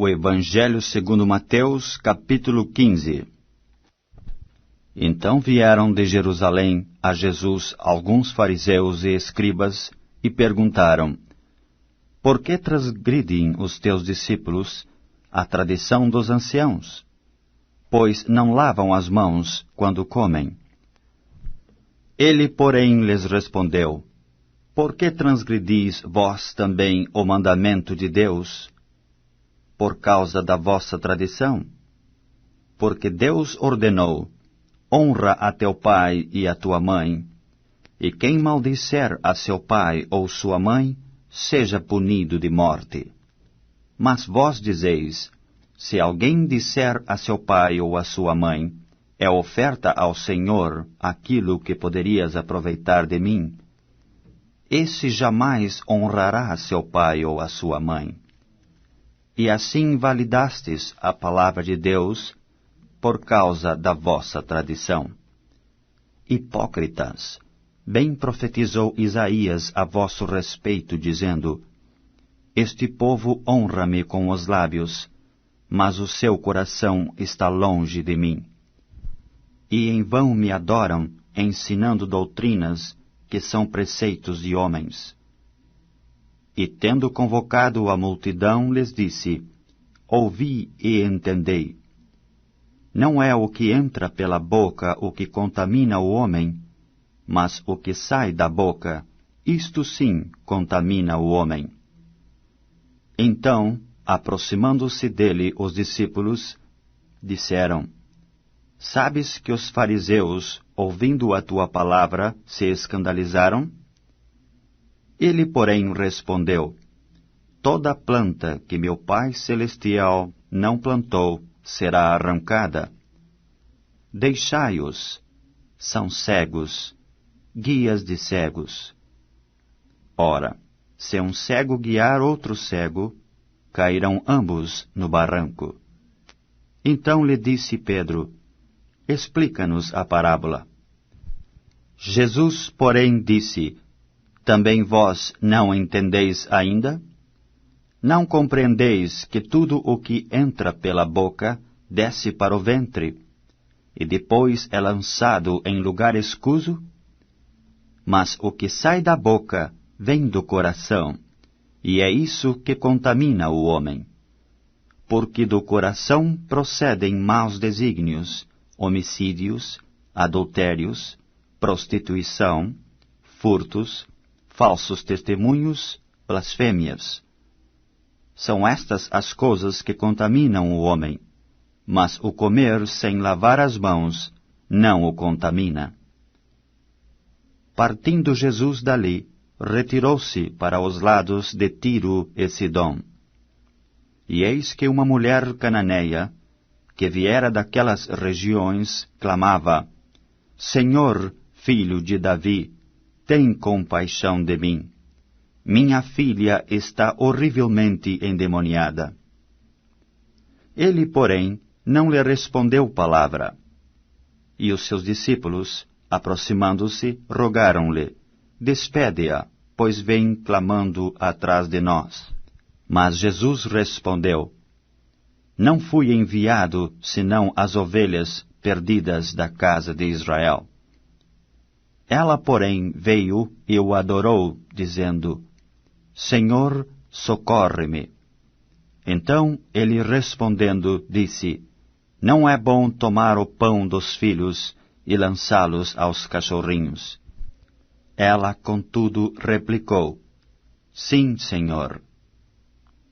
O Evangelho segundo Mateus, capítulo 15. Então vieram de Jerusalém a Jesus alguns fariseus e escribas e perguntaram: Por que transgridem os teus discípulos a tradição dos anciãos? Pois não lavam as mãos quando comem. Ele, porém, lhes respondeu: Por que transgredis vós também o mandamento de Deus? Por causa da vossa tradição? Porque Deus ordenou: honra a teu pai e a tua mãe, e quem maldisser a seu pai ou sua mãe, seja punido de morte. Mas vós dizeis: se alguém disser a seu pai ou a sua mãe, é oferta ao Senhor aquilo que poderias aproveitar de mim, esse jamais honrará a seu pai ou a sua mãe. E assim validastes a palavra de Deus por causa da vossa tradição. Hipócritas, bem profetizou Isaías a vosso respeito, dizendo: Este povo honra-me com os lábios, mas o seu coração está longe de mim. E em vão me adoram, ensinando doutrinas que são preceitos de homens. E tendo convocado a multidão, lhes disse: Ouvi e entendei. Não é o que entra pela boca o que contamina o homem, mas o que sai da boca, isto sim contamina o homem. Então, aproximando-se dele os discípulos, disseram: Sabes que os fariseus, ouvindo a tua palavra, se escandalizaram? Ele, porém, respondeu: Toda planta que meu Pai Celestial não plantou será arrancada. Deixai-os, são cegos, guias de cegos. Ora, se um cego guiar outro cego, cairão ambos no barranco. Então lhe disse Pedro: Explica-nos a parábola. Jesus, porém, disse: Também vós não entendeis ainda? Não compreendeis que tudo o que entra pela boca desce para o ventre, e depois é lançado em lugar escuso? Mas o que sai da boca vem do coração, e é isso que contamina o homem. Porque do coração procedem maus desígnios, homicídios, adultérios, prostituição, furtos, falsos testemunhos, blasfêmias. São estas as coisas que contaminam o homem, mas o comer sem lavar as mãos não o contamina. Partindo Jesus dali, retirou-se para os lados de Tiro e Sidom. E eis que uma mulher cananeia, que viera daquelas regiões, clamava: Senhor, filho de Davi, tem compaixão de mim. Minha filha está horrivelmente endemoniada. Ele, porém, não lhe respondeu palavra. E os seus discípulos, aproximando-se, rogaram-lhe: Despede-a, pois vem clamando atrás de nós. Mas Jesus respondeu: Não fui enviado senão às ovelhas perdidas da casa de Israel. Ela, porém, veio e o adorou, dizendo: Senhor, socorre-me. Então ele respondendo disse: Não é bom tomar o pão dos filhos e lançá-los aos cachorrinhos. Ela, contudo, replicou: Sim, Senhor.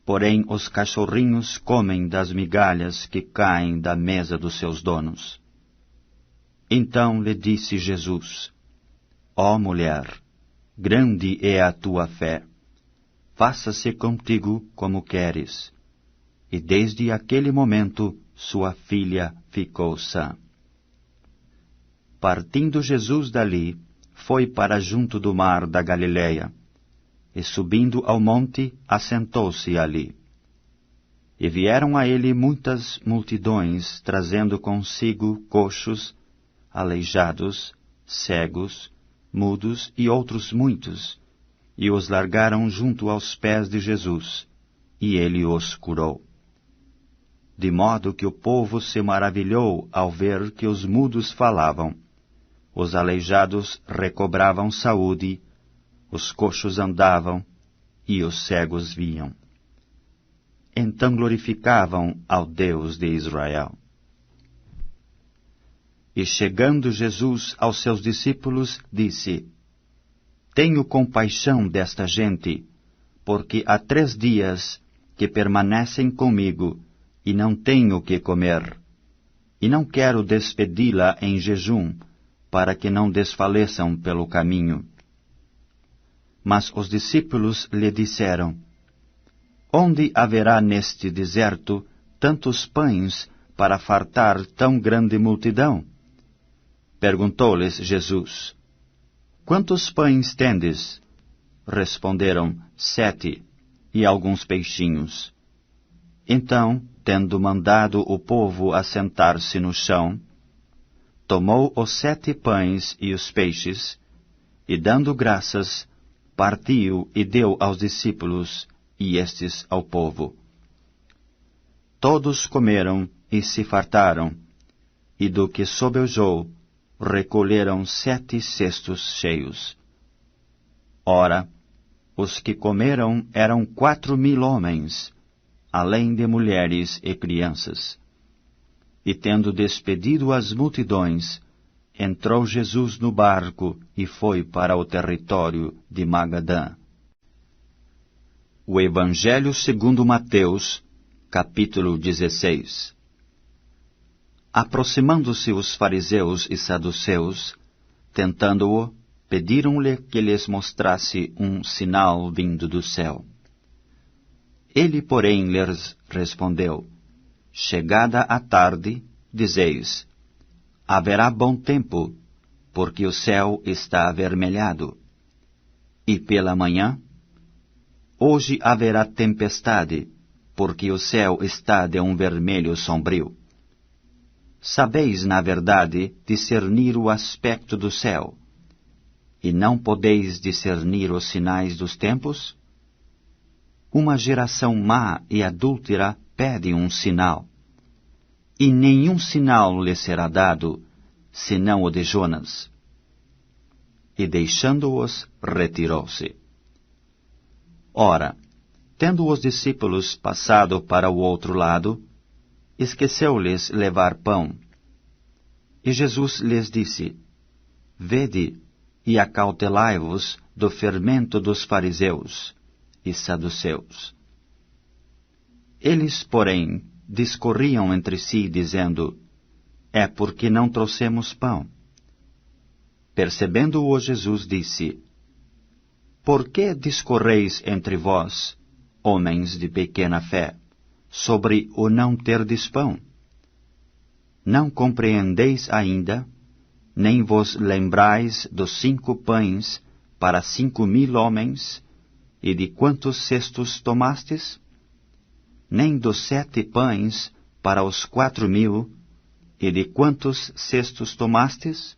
Porém os cachorrinhos comem das migalhas que caem da mesa dos seus donos. Então lhe disse Jesus: Ó mulher, grande é a tua fé. Faça-se contigo como queres. E desde aquele momento sua filha ficou sã. Partindo Jesus dali, foi para junto do mar da Galileia, e subindo ao monte, assentou-se ali. E vieram a ele muitas multidões, trazendo consigo coxos, aleijados, cegos, mudos e outros muitos, e os largaram junto aos pés de Jesus, e ele os curou. de modo que o povo se maravilhou ao ver que os mudos falavam, os aleijados recobravam saúde, os coxos andavam e os cegos viam. Então glorificavam ao Deus de Israel. E chegando Jesus aos seus discípulos, disse: Tenho compaixão desta gente, porque há 3 dias que permanecem comigo e não tenho o que comer, e não quero despedi-la em jejum, para que não desfaleçam pelo caminho. Mas os discípulos lhe disseram: Onde haverá neste deserto tantos pães para fartar tão grande multidão? Perguntou-lhes Jesus: Quantos pães tendes? Responderam: 7, e alguns peixinhos. Então, tendo mandado o povo assentar-se no chão, tomou os 7 pães e os peixes, e dando graças, partiu e deu aos discípulos, e estes ao povo. Todos comeram e se fartaram, e do que sobejou, recolheram 7 cestos cheios. Ora, os que comeram eram 4.000 homens, além de mulheres e crianças. E tendo despedido as multidões, entrou Jesus no barco e foi para o território de Magadã. O Evangelho segundo Mateus, capítulo 16. Aproximando-se os fariseus e saduceus, tentando-o, pediram-lhe que lhes mostrasse um sinal vindo do céu. Ele, porém, lhes respondeu: Chegada a tarde, dizeis: haverá bom tempo, porque o céu está avermelhado. E pela manhã: hoje haverá tempestade, porque o céu está de um vermelho sombrio. Sabeis, na verdade, discernir o aspecto do céu, e não podeis discernir os sinais dos tempos? Uma geração má e adúltera pede um sinal, e nenhum sinal lhe será dado, senão o de Jonas. E deixando-os, retirou-se. Ora, tendo os discípulos passado para o outro lado, esqueceu-lhes levar pão. E Jesus lhes disse: Vede e acautelai-vos do fermento dos fariseus e saduceus. Eles, porém, discorriam entre si, dizendo: É porque não trouxemos pão. Percebendo-o, Jesus disse: Por que discorreis entre vós, homens de pequena fé, sobre o não terdes pão? Não compreendeis ainda, nem vos lembrais dos 5 pães para 5.000 homens, e de quantos cestos tomastes? Nem dos 7 pães para os 4.000, e de quantos cestos tomastes?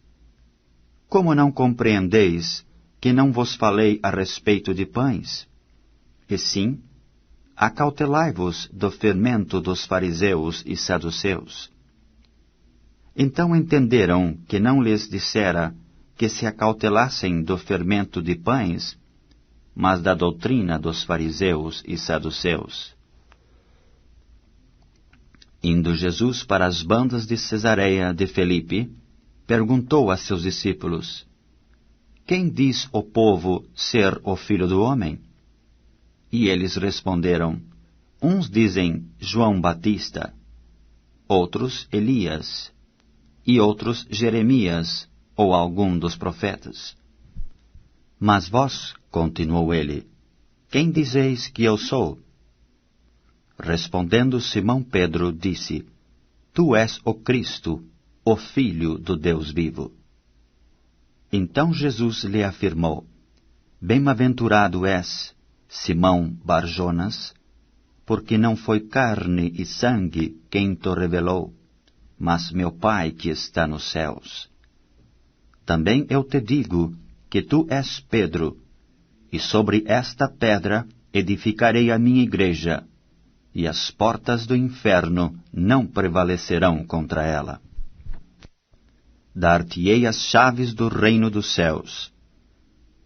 Como não compreendeis que não vos falei a respeito de pães? E sim, acautelai-vos do fermento dos fariseus e saduceus. Então entenderam que não lhes dissera que se acautelassem do fermento de pães, mas da doutrina dos fariseus e saduceus. Indo Jesus para as bandas de Cesareia de Filipe, perguntou a seus discípulos: Quem diz o povo ser o Filho do Homem? E eles responderam: Uns dizem João Batista, outros Elias, e outros Jeremias, ou algum dos profetas. Mas vós, continuou ele, quem dizeis que eu sou? Respondendo Simão Pedro, disse: Tu és o Cristo, o Filho do Deus vivo. Então Jesus lhe afirmou: Bem-aventurado és, Simão Bar-Jonas, porque não foi carne e sangue quem te revelou, mas meu Pai que está nos céus. Também eu te digo que tu és Pedro, e sobre esta pedra edificarei a minha igreja, e as portas do inferno não prevalecerão contra ela. Dar-te-ei as chaves do reino dos céus.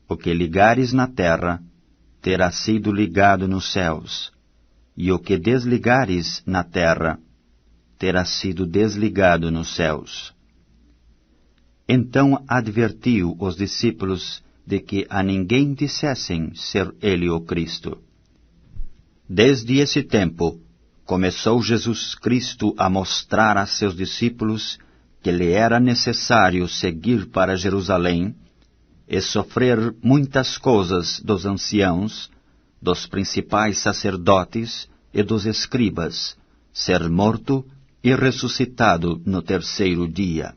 O que ligares na terra, terá sido ligado nos céus, e o que desligares na terra, terá sido desligado nos céus. Então advertiu os discípulos de que a ninguém dissessem ser ele o Cristo. Desde esse tempo, começou Jesus Cristo a mostrar a seus discípulos que lhe era necessário seguir para Jerusalém e sofrer muitas coisas dos anciãos, dos principais sacerdotes e dos escribas, ser morto e ressuscitado no terceiro dia.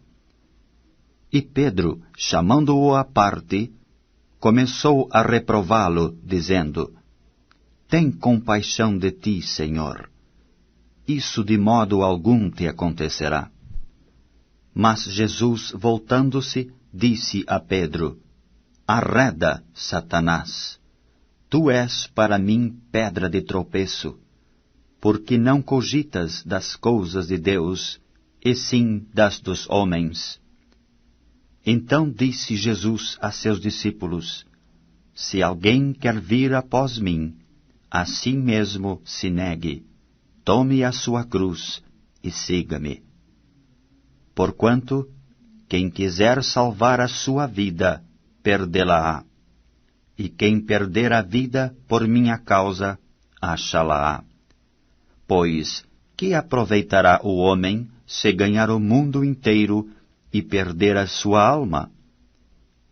E Pedro, chamando-o à parte, começou a reprová-lo, dizendo: Tem compaixão de ti, Senhor. Isso de modo algum te acontecerá. Mas Jesus, voltando-se, disse a Pedro: Arreda, Satanás! Tu és para mim pedra de tropeço, porque não cogitas das coisas de Deus, e sim das dos homens. Então disse Jesus a seus discípulos: Se alguém quer vir após mim, a si mesmo se negue, tome a sua cruz e siga-me. Porquanto, quem quiser salvar a sua vida, perdê-la-á, e quem perder a vida por minha causa, achá-la-á. Pois, que aproveitará o homem se ganhar o mundo inteiro e perder a sua alma?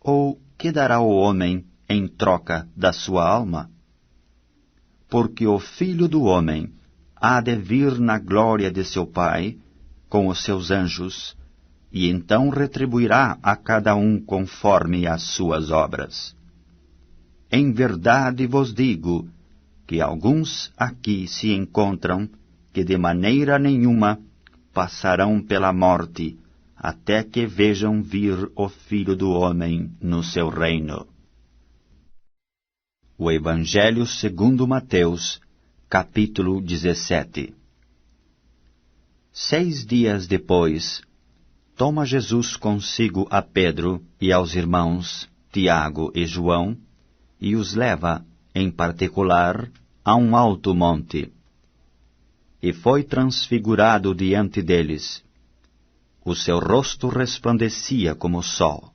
Ou que dará o homem em troca da sua alma? Porque o Filho do Homem há de vir na glória de seu Pai, com os seus anjos, e então retribuirá a cada um conforme as suas obras. Em verdade vos digo que alguns aqui se encontram que de maneira nenhuma passarão pela morte, até que vejam vir o Filho do Homem no seu reino. O Evangelho segundo Mateus, capítulo 17. 6 dias depois, toma Jesus consigo a Pedro e aos irmãos Tiago e João, e os leva, em particular, a um alto monte. E foi transfigurado diante deles. O seu rosto resplandecia como o sol,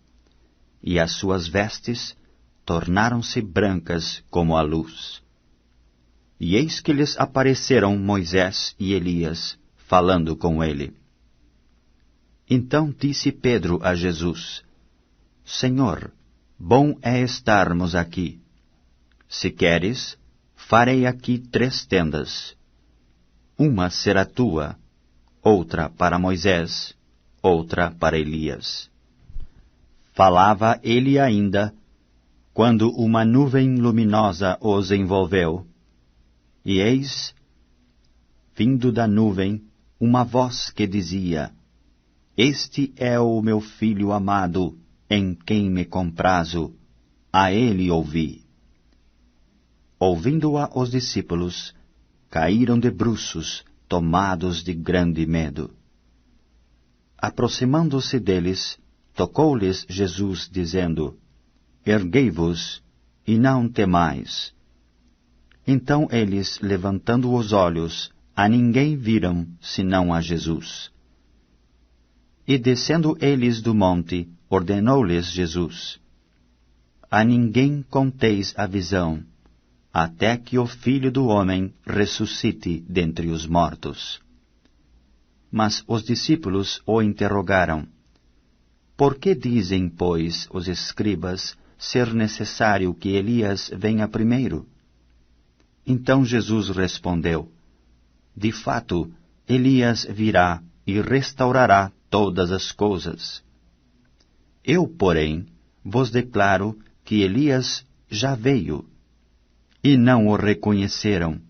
e as suas vestes tornaram-se brancas como a luz. E eis que lhes apareceram Moisés e Elias, falando com ele. Então disse Pedro a Jesus: Senhor, bom é estarmos aqui. Se queres, farei aqui 3 tendas. Uma será tua, outra para Moisés, outra para Elias. Falava ele ainda, quando uma nuvem luminosa os envolveu. E eis, vindo da nuvem, uma voz que dizia: Este é o meu Filho amado, em quem me comprazo, a ele ouvi. Ouvindo-a os discípulos, caíram de bruços, tomados de grande medo. Aproximando-se deles, tocou-lhes Jesus, dizendo: Erguei-vos, e não temais. Então eles, levantando os olhos, a ninguém viram, senão a Jesus. E descendo eles do monte, ordenou-lhes Jesus: A ninguém conteis a visão, até que o Filho do Homem ressuscite dentre os mortos. Mas os discípulos o interrogaram: Por que dizem, pois, os escribas ser necessário que Elias venha primeiro? Então Jesus respondeu: De fato, Elias virá e restaurará todas as coisas. Eu, porém, vos declaro que Elias já veio, e não o reconheceram.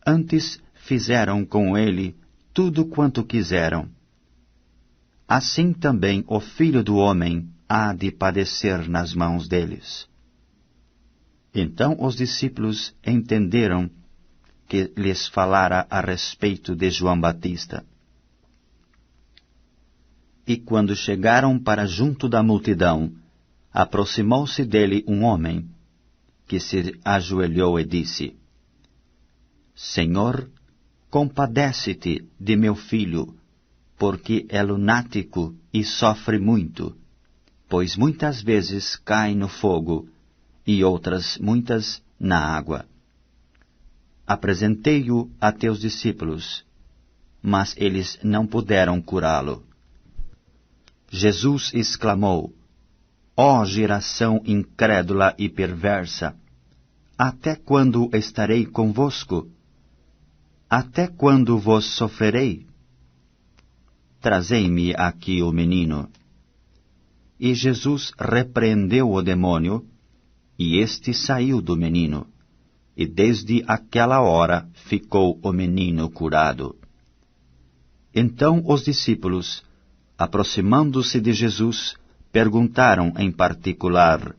Antes fizeram com ele tudo quanto quiseram. Assim também o Filho do Homem há de padecer nas mãos deles. Então os discípulos entenderam que lhes falara a respeito de João Batista. E quando chegaram para junto da multidão, aproximou-se dele um homem, que se ajoelhou e disse: Senhor, compadece-te de meu filho, porque é lunático e sofre muito, pois muitas vezes cai no fogo e outras muitas na água. Apresentei-o a teus discípulos, mas eles não puderam curá-lo. Jesus exclamou: Ó geração incrédula e perversa, até quando estarei convosco? Até quando vos sofrerei? Trazei-me aqui o menino. E Jesus repreendeu o demônio, e este saiu do menino, e desde aquela hora ficou o menino curado. Então os discípulos, aproximando-se de Jesus, perguntaram em particular: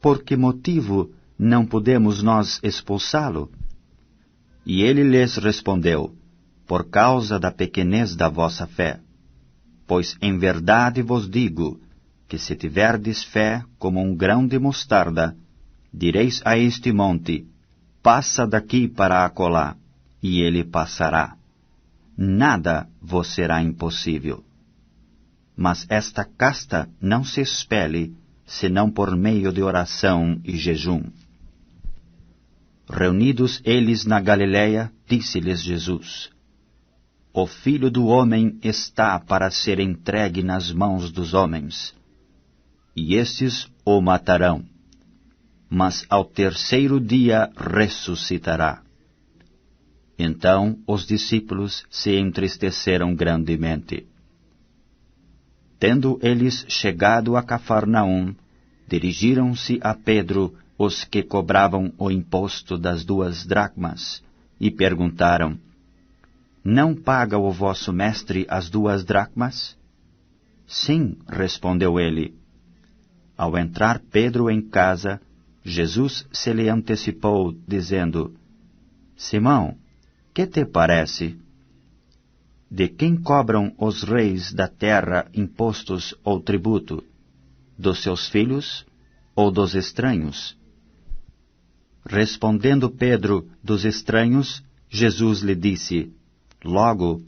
Por que motivo não podemos nós expulsá-lo? E ele lhes respondeu: Por causa da pequenez da vossa fé. Pois em verdade vos digo, que se tiverdes fé como um grão de mostarda, direis a este monte: Passa daqui para acolá, e ele passará. Nada vos será impossível. Mas esta casta não se expele, senão por meio de oração e jejum. Reunidos eles na Galiléia, disse-lhes Jesus: O Filho do Homem está para ser entregue nas mãos dos homens, e estes o matarão, mas ao terceiro dia ressuscitará. Então os discípulos se entristeceram grandemente. Tendo eles chegado a Cafarnaum, dirigiram-se a Pedro os que cobravam o imposto das 2 dracmas, e perguntaram: Não paga o vosso mestre as 2 dracmas? Sim, respondeu ele. Ao entrar Pedro em casa, Jesus se lhe antecipou, dizendo: Simão, que te parece? De quem cobram os reis da terra impostos ou tributo? Dos seus filhos ou dos estranhos? Respondendo Pedro: Dos estranhos, Jesus lhe disse: Logo,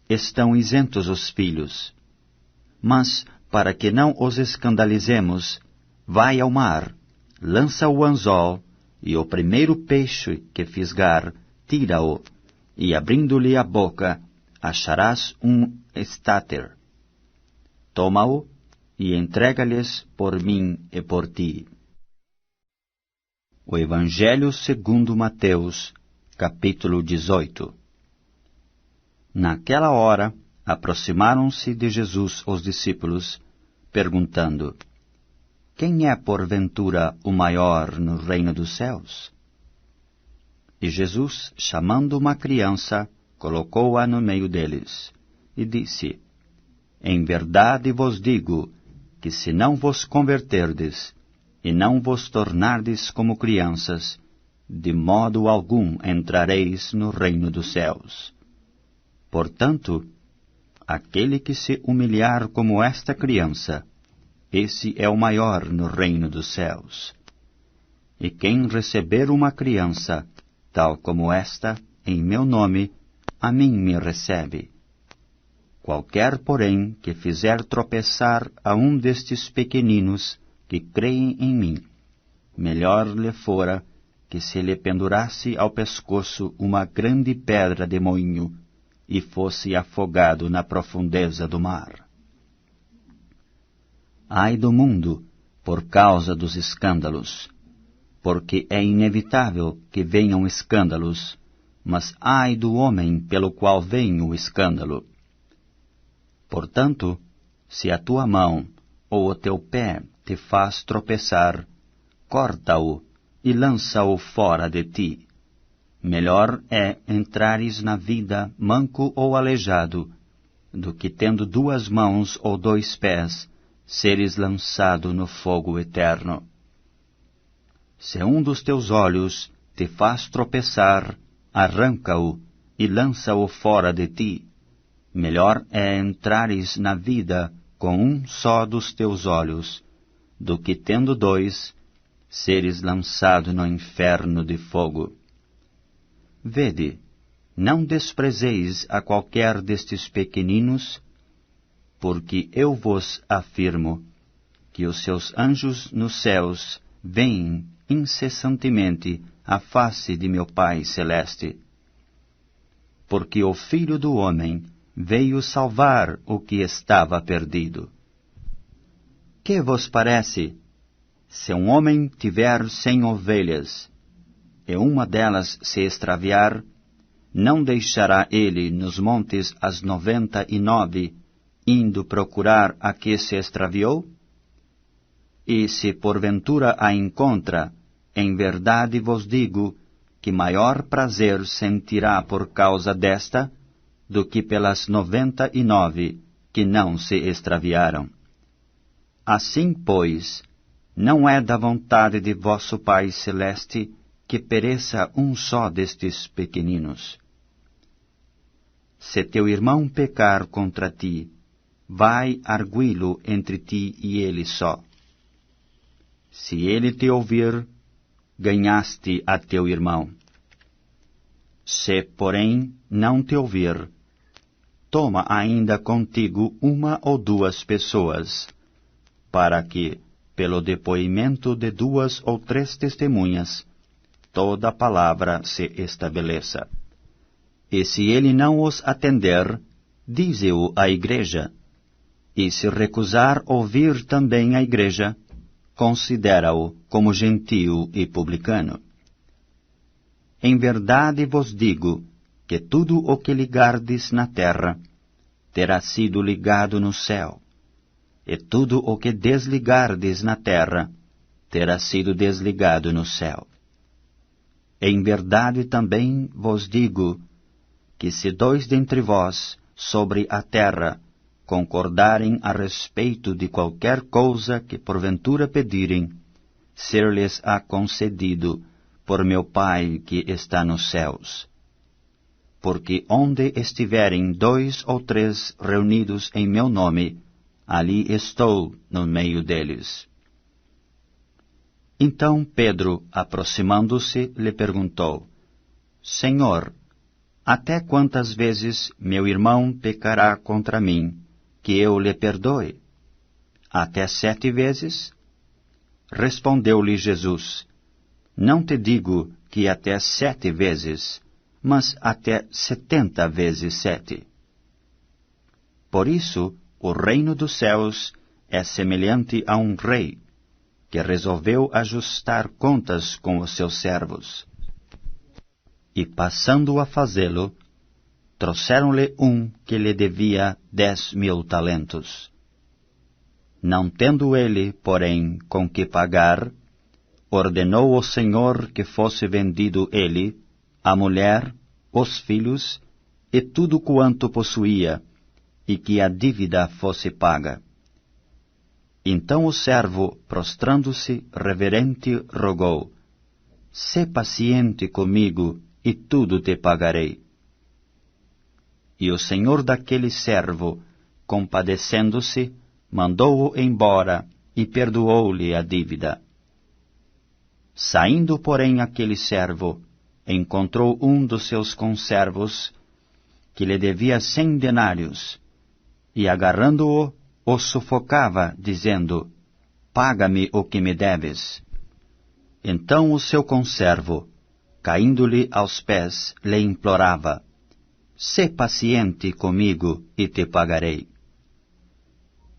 estão isentos os filhos. Mas, para que não os escandalizemos, vai ao mar, lança o anzol, e o primeiro peixe que fisgar, tira-o, e abrindo-lhe a boca, acharás um estáter. Toma-o, e entrega-lhes por mim e por ti. O Evangelho segundo Mateus, capítulo 18. Naquela hora, aproximaram-se de Jesus os discípulos, perguntando: Quem é porventura o maior no reino dos céus? E Jesus, chamando uma criança, colocou-a no meio deles, e disse: Em verdade vos digo, que se não vos converterdes, e não vos tornardes como crianças, de modo algum entrareis no reino dos céus. Portanto, aquele que se humilhar como esta criança, esse é o maior no reino dos céus. E quem receber uma criança, tal como esta, em meu nome, a mim me recebe. Qualquer, porém, que fizer tropeçar a um destes pequeninos que creem em mim, melhor lhe fora que se lhe pendurasse ao pescoço uma grande pedra de moinho e fosse afogado na profundeza do mar. Ai do mundo, por causa dos escândalos, porque é inevitável que venham escândalos, mas ai do homem pelo qual vem o escândalo. Portanto, se a tua mão ou o teu pé te faz tropeçar, corta-o e lança-o fora de ti. Melhor é entrares na vida manco ou aleijado, do que tendo 2 mãos ou 2 pés, seres lançado no fogo eterno. Se um dos teus olhos te faz tropeçar, arranca-o e lança-o fora de ti. Melhor é entrares na vida com um só dos teus olhos, do que tendo dois, seres lançado no inferno de fogo. Vede, não desprezeis a qualquer destes pequeninos, porque eu vos afirmo que os seus anjos nos céus veem incessantemente a face de meu Pai celeste. Porque o Filho do Homem veio salvar o que estava perdido. Que vos parece? Se um homem tiver 100 ovelhas, e uma delas se extraviar, não deixará ele nos montes as 99, indo procurar a que se extraviou? E se porventura a encontra, em verdade vos digo que maior prazer sentirá por causa desta, do que pelas 99 que não se extraviaram. Assim, pois, não é da vontade de vosso Pai Celeste que pereça um só destes pequeninos. Se teu irmão pecar contra ti, vai arguí-lo entre ti e ele só. Se ele te ouvir, ganhaste a teu irmão. Se, porém, não te ouvir, toma ainda contigo 1 ou 2 pessoas, para que, pelo depoimento de 2 ou 3 testemunhas, toda palavra se estabeleça. E se ele não os atender, dize-o à igreja, e se recusar ouvir também a igreja, considera-o como gentio e publicano. Em verdade vos digo que tudo o que ligardes na terra terá sido ligado no céu, e tudo o que desligardes na terra terá sido desligado no céu. Em verdade também vos digo que se 2 dentre vós sobre a terra concordarem a respeito de qualquer coisa que porventura pedirem, ser-lhes-á concedido por meu Pai que está nos céus. Porque onde estiverem 2 ou 3 reunidos em meu nome, ali estou no meio deles. Então Pedro, aproximando-se, lhe perguntou: Senhor, até quantas vezes meu irmão pecará contra mim, que eu lhe perdoe? Até 7 vezes? Respondeu-lhe Jesus: Não te digo que até 7 vezes, mas até 70 vezes 7. Por isso, o reino dos céus é semelhante a um rei, que resolveu ajustar contas com os seus servos. E passando a fazê-lo, trouxeram-lhe um que lhe devia 10.000 talentos. Não tendo ele, porém, com que pagar, ordenou o Senhor que fosse vendido ele, a mulher, os filhos e tudo quanto possuía, e que a dívida fosse paga. Então o servo, prostrando-se reverente, rogou: Sê paciente comigo, e tudo te pagarei. E o senhor daquele servo, compadecendo-se, mandou-o embora e perdoou-lhe a dívida. Saindo, porém, aquele servo, encontrou um dos seus conservos, que lhe devia 100 denários, e agarrando-o, o sufocava, dizendo: Paga-me o que me deves. Então o seu conservo, caindo-lhe aos pés, lhe implorava: Sê paciente comigo e te pagarei.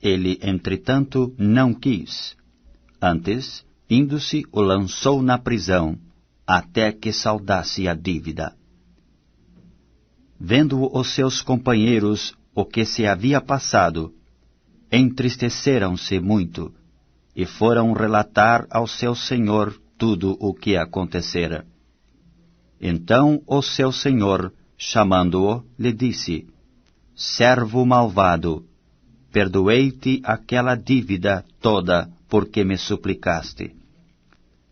Ele, entretanto, não quis. Antes, indo-se, o lançou na prisão, até que saldasse a dívida. Vendo os seus companheiros o que se havia passado, entristeceram-se muito, e foram relatar ao seu senhor tudo o que acontecera. Então o seu senhor, chamando-o, lhe disse: Servo malvado, perdoei-te aquela dívida toda porque me suplicaste.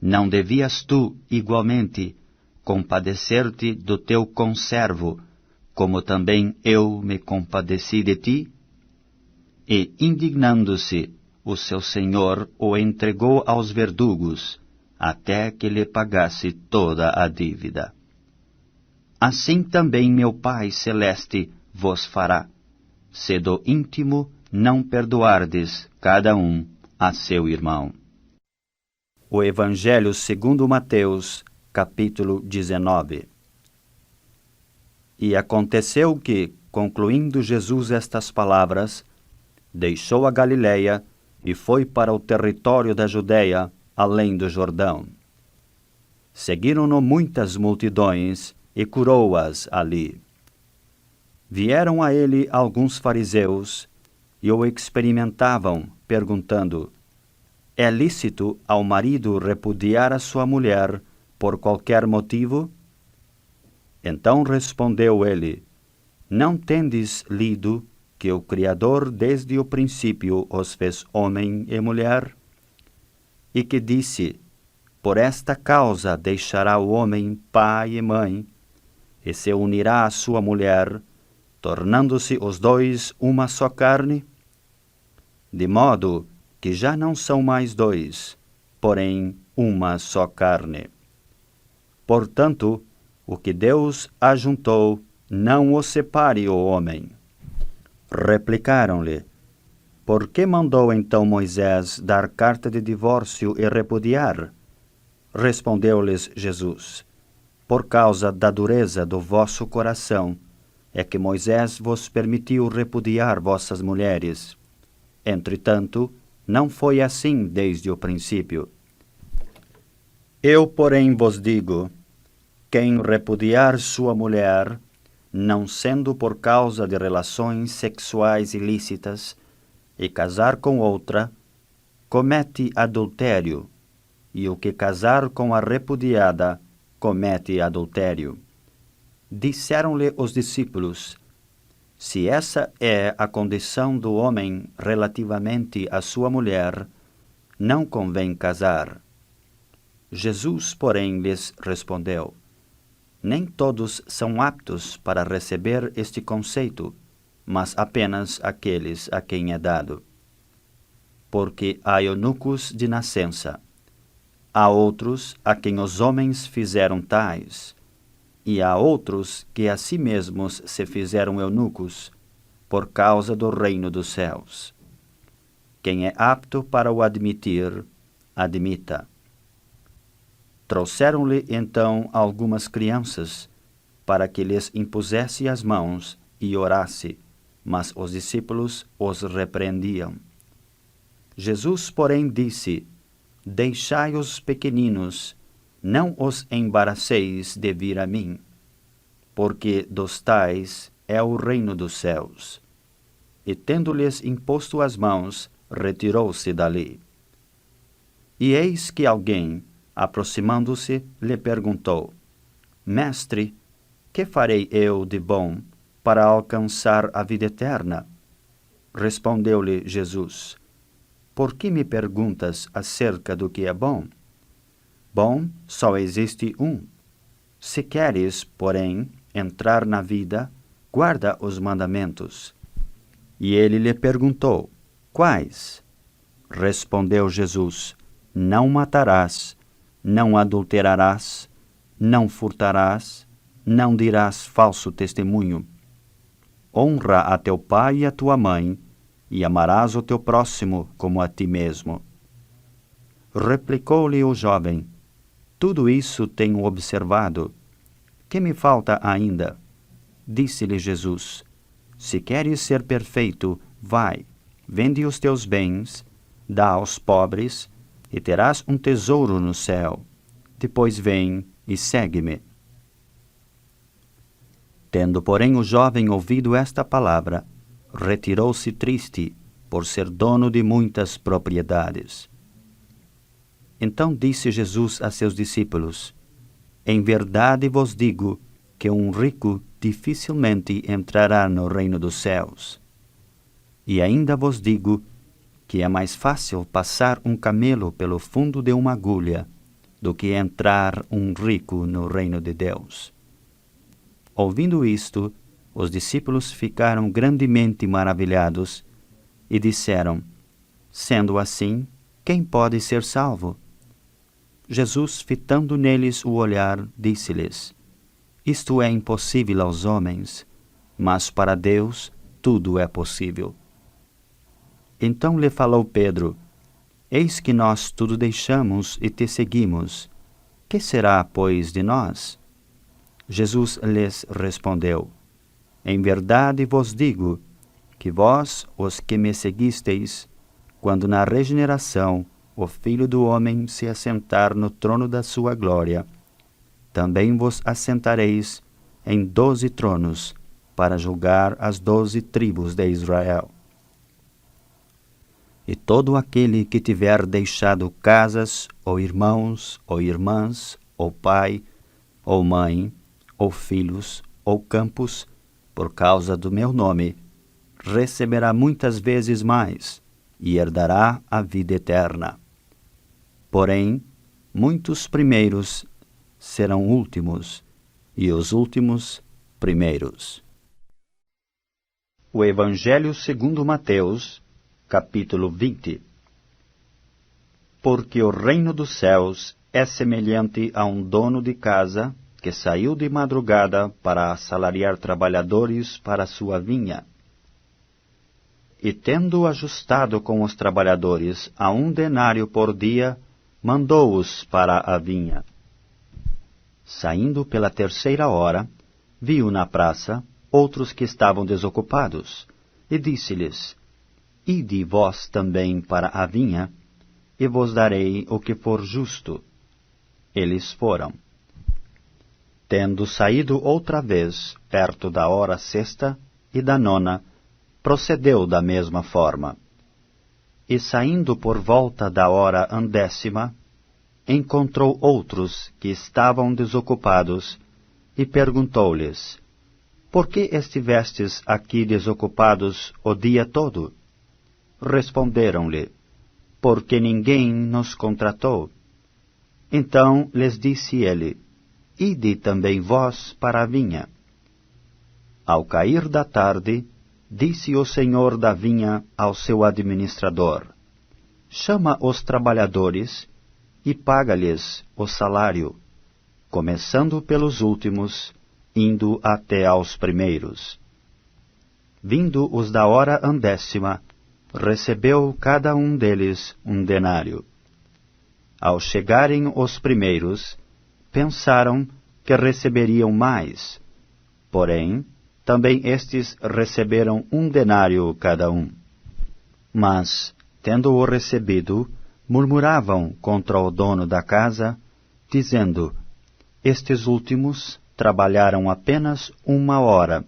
Não devias tu, igualmente, compadecer-te do teu conservo, como também eu me compadeci de ti? E, indignando-se, o seu senhor o entregou aos verdugos, até que lhe pagasse toda a dívida. Assim também meu Pai Celeste vos fará, se do íntimo não perdoardes cada um a seu irmão. O Evangelho segundo Mateus, capítulo 19. E aconteceu que, concluindo Jesus estas palavras, deixou a Galileia e foi para o território da Judeia, além do Jordão. Seguiram-no muitas multidões e curou-as ali. Vieram a ele alguns fariseus e o experimentavam, perguntando: é lícito ao marido repudiar a sua mulher por qualquer motivo? Então respondeu ele: não tendes lido que o Criador desde o princípio os fez homem e mulher? E que disse: por esta causa deixará o homem pai e mãe, e se unirá à sua mulher, tornando-se os dois uma só carne? De modo que já não são mais dois, porém uma só carne. Portanto, o que Deus ajuntou, não o separe o homem. Replicaram-lhe: por que mandou então Moisés dar carta de divórcio e repudiar? Respondeu-lhes Jesus: por causa da dureza do vosso coração, é que Moisés vos permitiu repudiar vossas mulheres. Entretanto, não foi assim desde o princípio. Eu, porém, vos digo: quem repudiar sua mulher, não sendo por causa de relações sexuais ilícitas, e casar com outra, comete adultério, e o que casar com a repudiada, comete adultério. Disseram-lhe os discípulos: se essa é a condição do homem relativamente à sua mulher, não convém casar. Jesus, porém, lhes respondeu: nem todos são aptos para receber este conceito, mas apenas aqueles a quem é dado. Porque há eunucos de nascença, há outros a quem os homens fizeram tais, e há outros que a si mesmos se fizeram eunucos, por causa do reino dos céus. Quem é apto para o admitir, admita. Trouxeram-lhe então algumas crianças, para que lhes impusesse as mãos e orasse, mas os discípulos os repreendiam. Jesus, porém, disse: deixai os pequeninos, não os embaraceis de vir a mim, porque dos tais é o reino dos céus. E tendo-lhes imposto as mãos, retirou-se dali. E eis que alguém, aproximando-se, lhe perguntou: mestre, que farei eu de bom para alcançar a vida eterna? Respondeu-lhe Jesus: por que me perguntas acerca do que é bom? Bom só existe um. Se queres, porém, entrar na vida, guarda os mandamentos. E ele lhe perguntou: quais? Respondeu Jesus: não matarás, não adulterarás, não furtarás, não dirás falso testemunho. Honra a teu pai e a tua mãe, e amarás o teu próximo como a ti mesmo. Replicou-lhe o jovem: tudo isso tenho observado. Que me falta ainda? Disse-lhe Jesus: se queres ser perfeito, vai, vende os teus bens, dá aos pobres, e terás um tesouro no céu. Depois vem e segue-me. Tendo, porém, o jovem ouvido esta palavra, retirou-se triste, por ser dono de muitas propriedades. Então disse Jesus a seus discípulos: em verdade vos digo que um rico dificilmente entrará no reino dos céus. E ainda vos digo que é mais fácil passar um camelo pelo fundo de uma agulha do que entrar um rico no reino de Deus. Ouvindo isto, os discípulos ficaram grandemente maravilhados e disseram: Sendo assim, quem pode ser salvo? Jesus, fitando neles o olhar, disse-lhes: Isto é impossível aos homens, mas para Deus tudo é possível. Então lhe falou Pedro: Eis que nós tudo deixamos e te seguimos. Que será, pois, de nós? Jesus lhes respondeu: Em verdade vos digo que vós, os que me seguisteis, quando na regeneração o Filho do Homem se assentar no trono da sua glória, também vos assentareis em 12 tronos para julgar as 12 tribos de Israel. E todo aquele que tiver deixado casas, ou irmãos, ou irmãs, ou pai, ou mãe, ou filhos, ou campos, por causa do meu nome, receberá muitas vezes mais, e herdará a vida eterna. Porém, muitos primeiros serão últimos, e os últimos primeiros. O Evangelho segundo Mateus, capítulo 20. Porque o reino dos céus é semelhante a um dono de casa que saiu de madrugada para assalariar trabalhadores para sua vinha. E tendo ajustado com os trabalhadores a 1 denário por dia, mandou-os para a vinha. Saindo pela 3ª hora, viu na praça outros que estavam desocupados, e disse-lhes: Ide vós também para a vinha, e vos darei o que for justo. Eles foram. Tendo saído outra vez, perto da hora 6ª e da 9ª, procedeu da mesma forma. E saindo por volta da hora 10ª, encontrou outros que estavam desocupados, e perguntou-lhes: Por que estivestes aqui desocupados o dia todo? Responderam-lhe: Porque ninguém nos contratou. Então lhes disse ele: Ide também vós para a vinha. Ao cair da tarde, disse o senhor da vinha ao seu administrador: Chama os trabalhadores e paga-lhes o salário, começando pelos últimos, indo até aos primeiros. Vindo os da hora 10ª, recebeu cada um deles 1 denário. Ao chegarem os primeiros, pensaram que receberiam mais, porém, também estes receberam 1 denário cada um. Mas, tendo-o recebido, murmuravam contra o dono da casa, dizendo: Estes últimos trabalharam apenas 1 hora.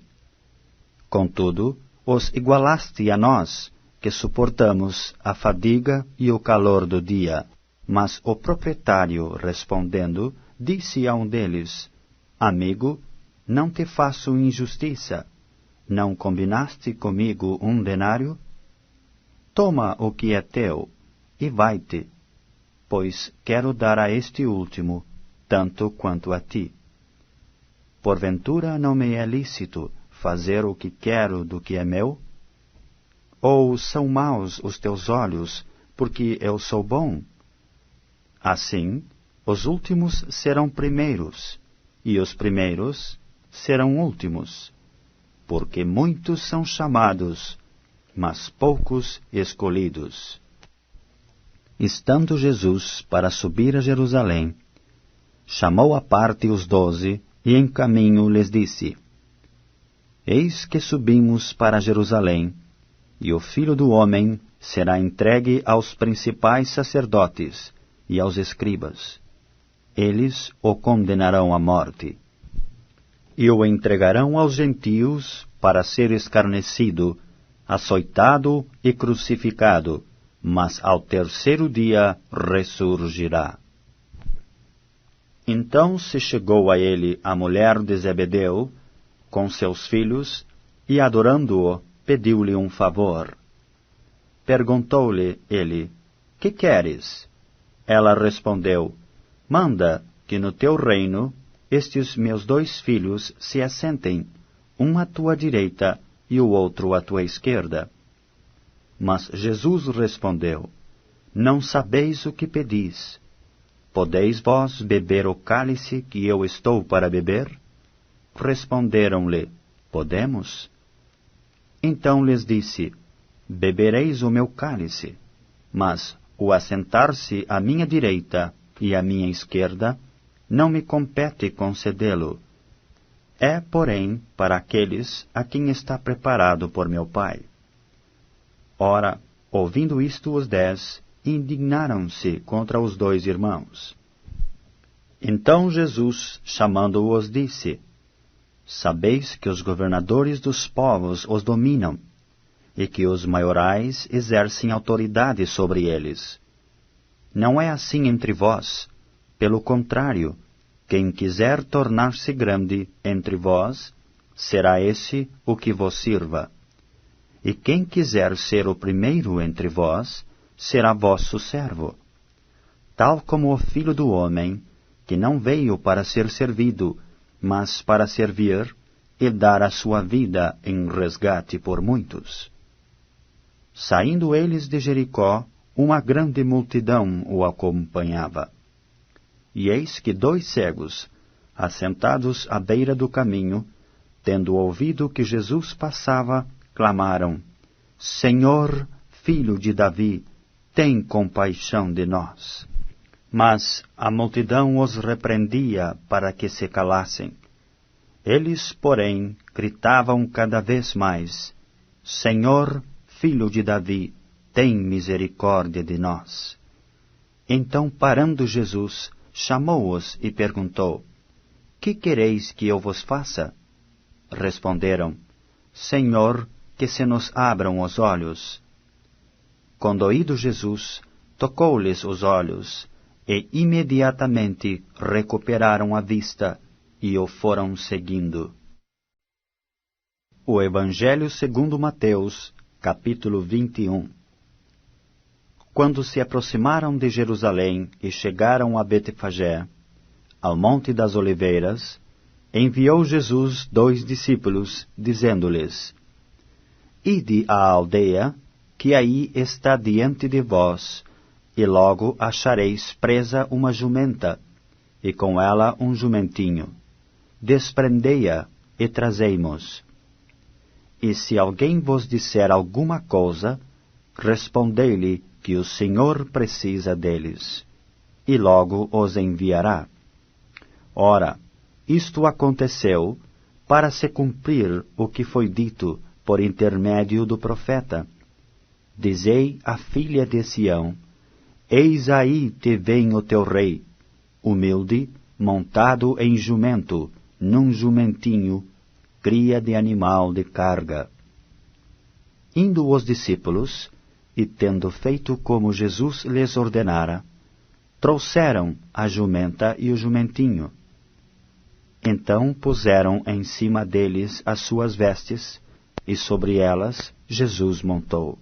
Contudo, os igualaste a nós, que suportamos a fadiga e o calor do dia. Mas o proprietário, respondendo, disse a um deles: Amigo, não te faço injustiça. Não combinaste comigo 1 denário? Toma o que é teu, e vai-te, pois quero dar a este último tanto quanto a ti. Porventura não me é lícito fazer o que quero do que é meu? Ou são maus os teus olhos, porque eu sou bom? Assim, os últimos serão primeiros, e os primeiros serão últimos, porque muitos são chamados, mas poucos escolhidos. Estando Jesus para subir a Jerusalém, chamou à parte os 12, e em caminho lhes disse: Eis que subimos para Jerusalém, e o Filho do Homem será entregue aos principais sacerdotes e aos escribas. Eles o condenarão à morte, e o entregarão aos gentios para ser escarnecido, açoitado e crucificado, mas ao 3º dia ressurgirá. Então se chegou a ele a mulher de Zebedeu, com seus filhos, e adorando-o, pediu-lhe um favor. Perguntou-lhe ele: Que queres? Ela respondeu: Manda que no teu reino estes meus 2 filhos se assentem, um à tua direita e o outro à tua esquerda. Mas Jesus respondeu: Não sabeis o que pedis. Podeis vós beber o cálice que eu estou para beber? Responderam-lhe: Podemos. Então lhes disse: Bebereis o meu cálice, mas o assentar-se à minha direita e à minha esquerda não me compete concedê-lo. É, porém, para aqueles a quem está preparado por meu Pai. Ora, ouvindo isto, os 10 indignaram-se contra os 2 irmãos. Então Jesus, chamando-os, disse: Sabeis que os governadores dos povos os dominam, e que os maiorais exercem autoridade sobre eles. Não é assim entre vós. Pelo contrário, quem quiser tornar-se grande entre vós, será esse o que vos sirva. E quem quiser ser o primeiro entre vós, será vosso servo. Tal como o Filho do Homem, que não veio para ser servido, mas para servir e dar a sua vida em resgate por muitos. Saindo eles de Jericó, uma grande multidão o acompanhava. E eis que 2 cegos, assentados à beira do caminho, tendo ouvido que Jesus passava, clamaram: Senhor, Filho de Davi, tem compaixão de nós. Mas a multidão os repreendia para que se calassem. Eles, porém, gritavam cada vez mais: Senhor, Filho de Davi, tem misericórdia de nós. Então, parando Jesus, chamou-os e perguntou: Que quereis que eu vos faça? Responderam: Senhor, que se nos abram os olhos. Condoído Jesus, tocou-lhes os olhos, e imediatamente recuperaram a vista e o foram seguindo. O Evangelho segundo Mateus, capítulo 21. Quando se aproximaram de Jerusalém e chegaram a Betfagé, ao Monte das Oliveiras, enviou Jesus 2 discípulos, dizendo-lhes: Ide à aldeia, que aí está diante de vós, e logo achareis presa uma jumenta, e com ela um jumentinho. Desprendei-a e trazei-mos. E se alguém vos disser alguma coisa, respondei-lhe que o Senhor precisa deles, e logo os enviará. Ora, isto aconteceu para se cumprir o que foi dito por intermédio do profeta: Dizei à filha de Sião: Eis aí te vem o teu rei, humilde, montado em jumento, num jumentinho, cria de animal de carga. Indo os discípulos, e tendo feito como Jesus lhes ordenara, trouxeram a jumenta e o jumentinho. Então puseram em cima deles as suas vestes, e sobre elas Jesus montou.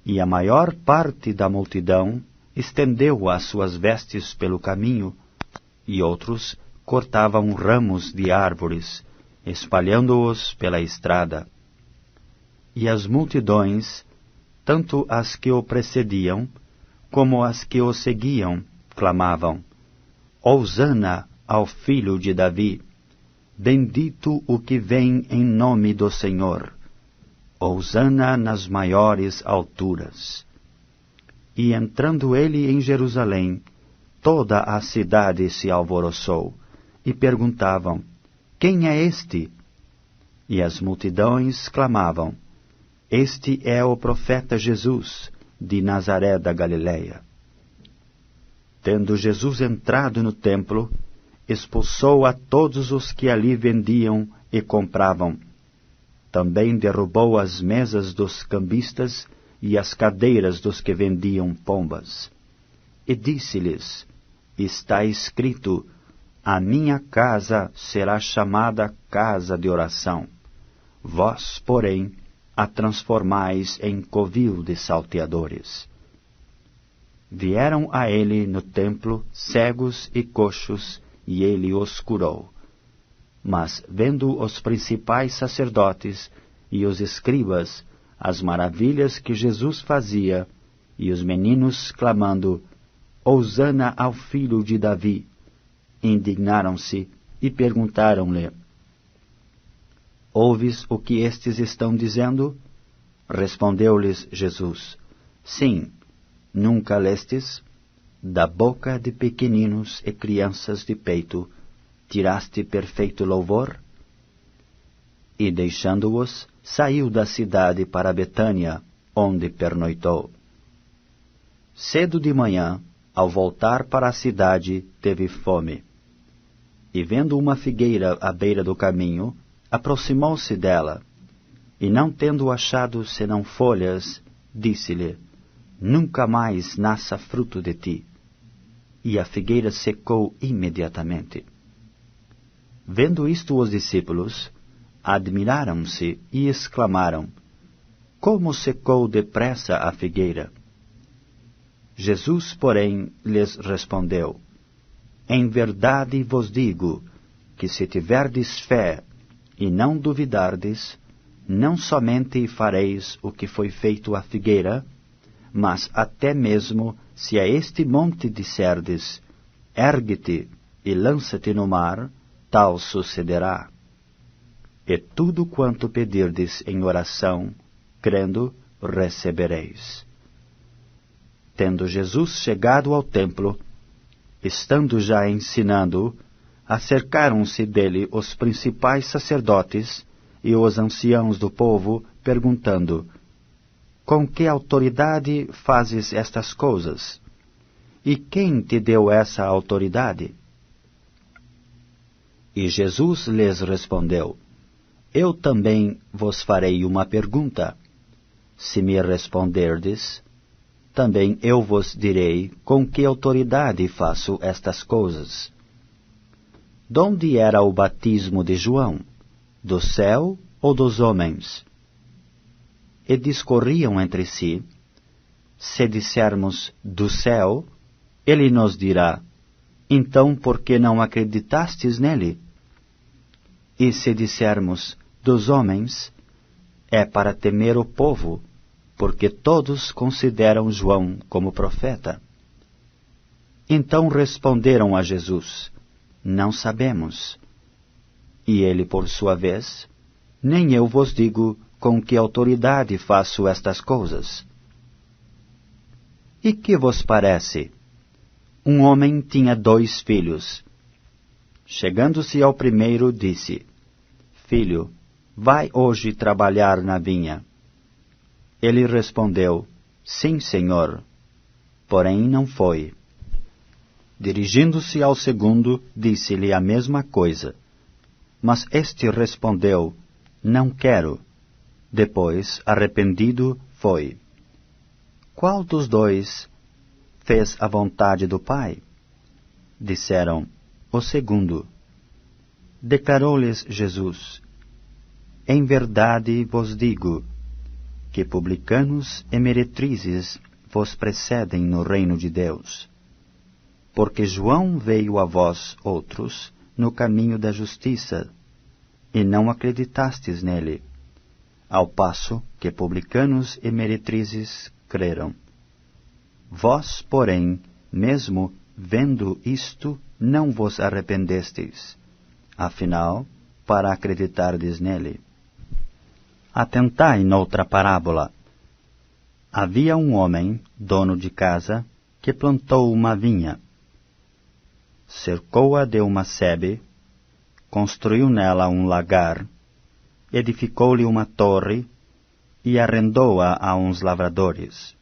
E a maior parte da multidão estendeu as suas vestes pelo caminho, e outros cortavam ramos de árvores, espalhando-os pela estrada. E as multidões, tanto as que o precediam, como as que o seguiam, clamavam: Hosana ao Filho de Davi! Bendito o que vem em nome do Senhor! Hosana nas maiores alturas! E entrando ele em Jerusalém, toda a cidade se alvoroçou, e perguntavam: Quem é este? E as multidões clamavam: Este é o profeta Jesus, de Nazaré da Galileia. Tendo Jesus entrado no templo, expulsou a todos os que ali vendiam e compravam. Também derrubou as mesas dos cambistas e as cadeiras dos que vendiam pombas. E disse-lhes: Está escrito: A minha casa será chamada casa de oração. Vós, porém, a transformais em covil de salteadores. vieram a ele no templo cegos e coxos, e ele os curou. Mas, vendo os principais sacerdotes e os escribas as maravilhas que Jesus fazia, e os meninos clamando, Hosana ao filho de Davi, indignaram-se e perguntaram-lhe, Ouves o que estes estão dizendo? Respondeu-lhes Jesus, Sim, nunca lestes? Da boca de pequeninos e crianças de peito, tiraste perfeito louvor? E deixando-os, saiu da cidade para Betânia, onde pernoitou. Cedo de manhã, ao voltar para a cidade, teve fome. E vendo uma figueira à beira do caminho, aproximou-se dela, e não tendo achado senão folhas, disse-lhe, Nunca mais nasça fruto de ti. E a figueira secou imediatamente. Vendo isto os discípulos, admiraram-se e exclamaram, Como secou depressa a figueira? Jesus, porém, lhes respondeu, Em verdade vos digo, que se tiverdes fé e não duvidardes, não somente fareis o que foi feito à figueira, mas até mesmo se a este monte disserdes, ergue-te e lança-te no mar, tal sucederá. E tudo quanto pedirdes em oração, crendo, recebereis. Tendo Jesus chegado ao templo, estando já ensinando, acercaram-se dele os principais sacerdotes e os anciãos do povo, perguntando, Com que autoridade fazes estas coisas? E quem te deu essa autoridade? E Jesus lhes respondeu, Eu também vos farei uma pergunta. Se me responderdes, também eu vos direi com que autoridade faço estas coisas. Donde era o batismo de João? Do céu ou dos homens? E discorriam entre si, Se dissermos do céu, ele nos dirá, Então por que não acreditastes nele? E se dissermos dos homens, é para temer o povo, porque todos consideram João como profeta. Então responderam a Jesus, Não sabemos. E ele, por sua vez, Nem eu vos digo com que autoridade faço estas coisas. E que vos parece? Um homem tinha 2 filhos. Chegando-se ao primeiro, disse, Filho, vai hoje trabalhar na vinha. Ele respondeu, Sim, senhor. Porém não foi. Dirigindo-se ao segundo, disse-lhe a mesma coisa. Mas este respondeu, Não quero. Depois, arrependido, foi. Qual dos 2 fez a vontade do Pai? Disseram, O segundo. Declarou-lhes Jesus, Em verdade vos digo, que publicanos e meretrizes vos precedem no reino de Deus. Porque João veio a vós outros no caminho da justiça, e não acreditastes nele, ao passo que publicanos e meretrizes creram. Vós, porém, mesmo vendo isto, não vos arrependestes, afinal, para acreditardes nele. Atentai noutra parábola. Havia um homem, dono de casa, que plantou uma vinha. Cercou-a de uma sebe, construiu nela um lagar, edificou-lhe uma torre e arrendou-a a uns lavradores.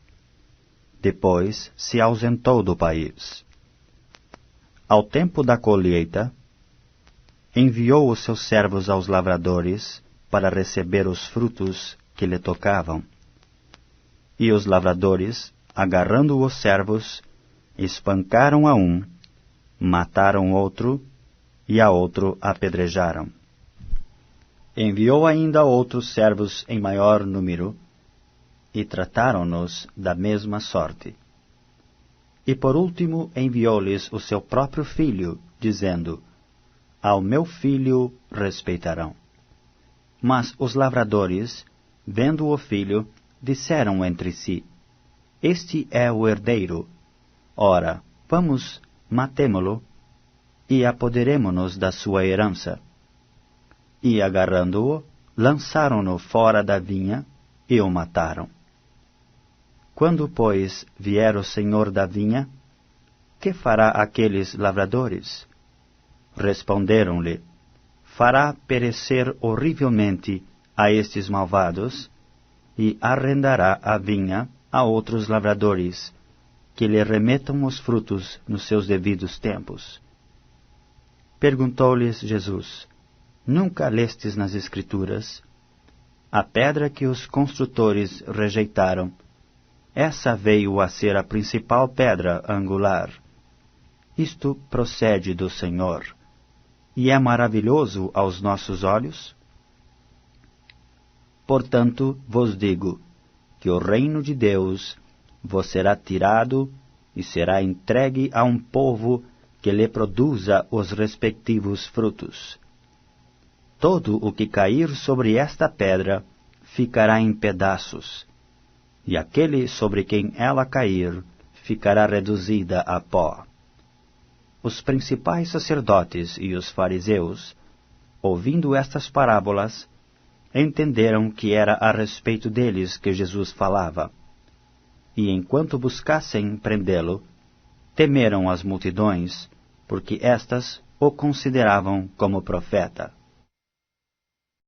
Depois se ausentou do país. Ao tempo da colheita, enviou os seus servos aos lavradores para receber os frutos que lhe tocavam. E os lavradores, agarrando os servos, espancaram a um, mataram outro, e a outro apedrejaram. Enviou ainda outros servos em maior número, e trataram-nos da mesma sorte. E por último enviou-lhes o seu próprio filho, dizendo: Ao meu filho respeitarão. Mas os lavradores, vendo o filho, disseram entre si: Este é o herdeiro. Ora, vamos, matemo-lo, e apoderemo-nos da sua herança. E, agarrando-o, lançaram-no fora da vinha e o mataram. Quando, pois, vier o senhor da vinha, que fará aqueles lavradores? Responderam-lhe: Fará perecer horrivelmente a estes malvados, e arrendará a vinha a outros lavradores, que lhe remetam os frutos nos seus devidos tempos. Perguntou-lhes Jesus: Nunca lestes nas Escrituras? A pedra que os construtores rejeitaram, essa veio a ser a principal pedra angular. Isto procede do Senhor, e é maravilhoso aos nossos olhos? Portanto, vos digo, que o reino de Deus vos será tirado e será entregue a um povo que lhe produza os respectivos frutos. Todo o que cair sobre esta pedra ficará em pedaços, e aquele sobre quem ela cair ficará reduzida a pó. Os principais sacerdotes e os fariseus, ouvindo estas parábolas, entenderam que era a respeito deles que Jesus falava. E enquanto buscassem prendê-lo, temeram as multidões, porque estas o consideravam como profeta.